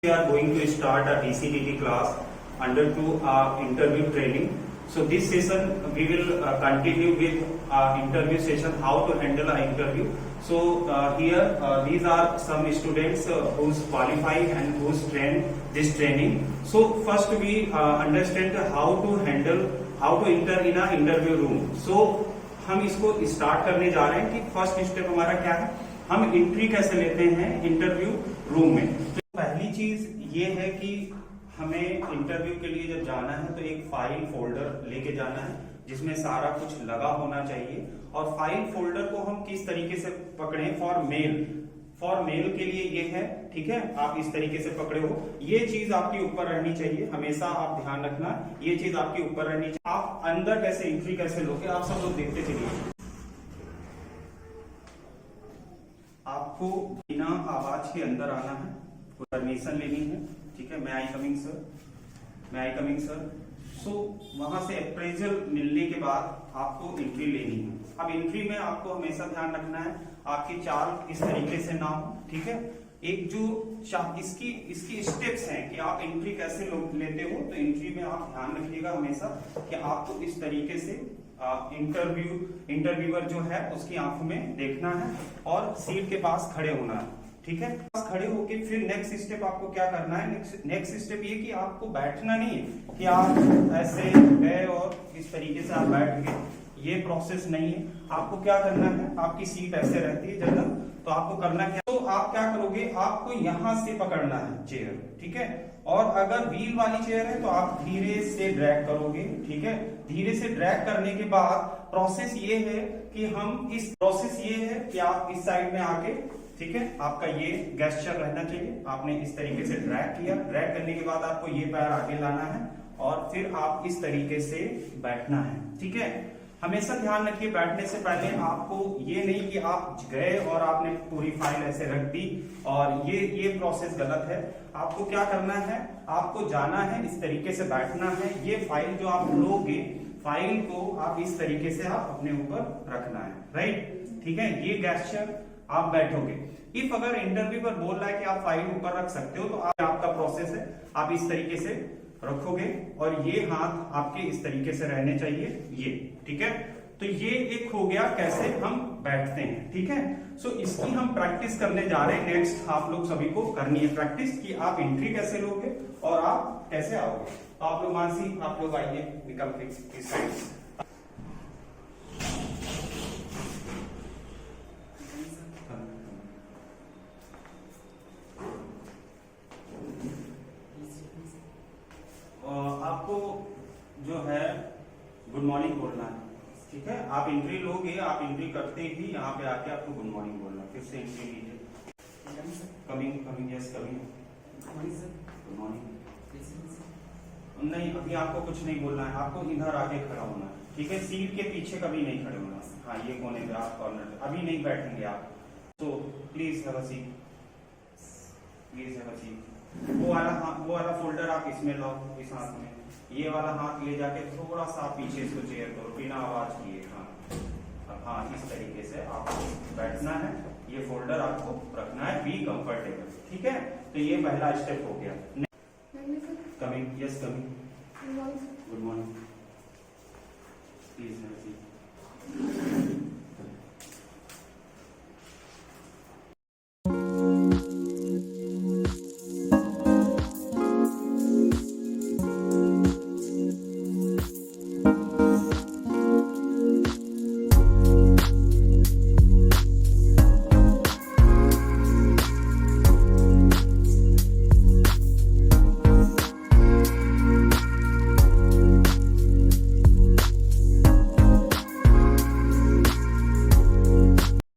We are going to start a DCDT class under 2 interview training. So this session we will continue with interview session, how to handle an interview. So here these are some students who's qualified and who's trained this training. So first we understand how to handle, how to enter in a interview room. So हम इसको start करने जा रहे हैं कि first step हमारा क्या है, हम एंट्री कैसे लेते हैं इंटरव्यू रूम में। तो पहली चीज ये है कि हमें इंटरव्यू के लिए जब जाना है तो एक फाइल फोल्डर लेके जाना है जिसमें सारा कुछ लगा होना चाहिए। और फाइल फोल्डर को हम किस तरीके से पकड़े, फॉर मेल के लिए ये है, ठीक है, आप इस तरीके से पकड़े हो। ये चीज आपके ऊपर रहनी चाहिए, हमेशा आप ध्यान रखना, ये चीज आपके ऊपर रहनी चाहिए। आप अंदर कैसे एंट्री कैसे लोगे, आप सब लोग देखते चलिए। आपको बिना आवाज के अंदर आना है, परमिशन लेनी है, ठीक है। मैं आई कमिंग सर। सो वहां से अप्रेजल मिलने के बाद आपको एंट्री लेनी है। अब एंट्री में आपको हमेशा ध्यान रखना है आपकी चाल इस तरीके से ना हो, ठीक है। एक जो इसकी स्टेप्स हैं कि आप एंट्री कैसे लेते हो, तो एंट्री में आप ध्यान रखिएगा हमेशा कि आपको इस तरीके से इंटरव्यूअर जो है उसकी आंखों में देखना है और सीट के पास खड़े होना है, ठीक है। खड़े होके फिर नेक्स्ट स्टेप आपको क्या करना है, नेक्स्ट स्टेप ये कि आपको बैठना नहीं है कि आप ऐसे गए और इस तरीके से आप बैठ गए, ये प्रोसेस नहीं है। आपको क्या करना है, आपकी सीट ऐसे रहती है जनरल, तो आपको करना क्या, तो आप क्या करोगे, आपको यहां से पकड़ना है चेयर, ठीक है। और अगर व्हील वाली चेयर है तो आप धीरे से ड्रैग करोगे, ठीक है। धीरे से ड्रैग करने के बाद प्रोसेस ये है कि आप इस साइड में आके, ठीक है, आपका ये गेस्चर रहना चाहिए। आपने इस तरीके से ड्रैग किया, ड्रैग करने के बाद आपको ये पैर आगे लाना है और फिर आप इस तरीके से बैठना है, ठीक है। हमेशा ध्यान रखिए बैठने से पहले आपको ये नहीं कि आप गए और आपने पूरी फाइल ऐसे रख दी, और ये प्रोसेस गलत है। आपको क्या करना है, आपको जाना है, इस तरीके से बैठना है। ये फाइल जो आप लोगे, फाइल को आप इस तरीके से आप अपने ऊपर रखना है, राइट, ठीक है। ये गेस्चर आप बैठोगे। इफ अगर इंटरव्यू पर बोल रहा है कि आप फाइल ऊपर रख सकते हो, तो आपका प्रोसेस है, आप इस तरीके से रखोगे और ये हाथ आपके इस तरीके से रहने चाहिए, ये, ठीक है। तो ये एक हो गया कैसे हम बैठते हैं, ठीक है। सो इसकी हम प्रैक्टिस करने जा रहे हैं। नेक्स्ट आप लोग सभी को करनी है प्रैक्टिस कि आप एंट्री कैसे लोगे और आप कैसे आओगे। तो आप लोग मानसी, आप लोग आइए, निकल के इस साइड। आपको जो है गुड मॉर्निंग बोलना है, ठीक है। आप एंट्री लोगे, आप एंट्री करते ही यहाँ पे आके आपको गुड मॉर्निंग बोलना। फिर से एंट्री लीजिए, coming, yes coming, good morning. नहीं, अभी आपको कुछ नहीं बोलना है, आपको इधर आके खड़ा होना है, ठीक है। सीट के पीछे कभी नहीं खड़े होना। हाँ, ये कोने पे आप कॉर्नर पे अभी नहीं बैठेंगे आप। तो प्लीज हैव अ सीट, वो वाला फोल्डर आप इसमें लाओ, इस हाथ में, ये वाला हाथ ले जाके थोड़ा सा पीछे इसको चेयर करो बिना आवाज किए। हाँ, इस तरीके से आपको बैठना है, ये फोल्डर आपको रखना है, बी कंफर्टेबल, ठीक है। तो ये पहला स्टेप हो गया। Coming, yes coming, good morning, please have a seat.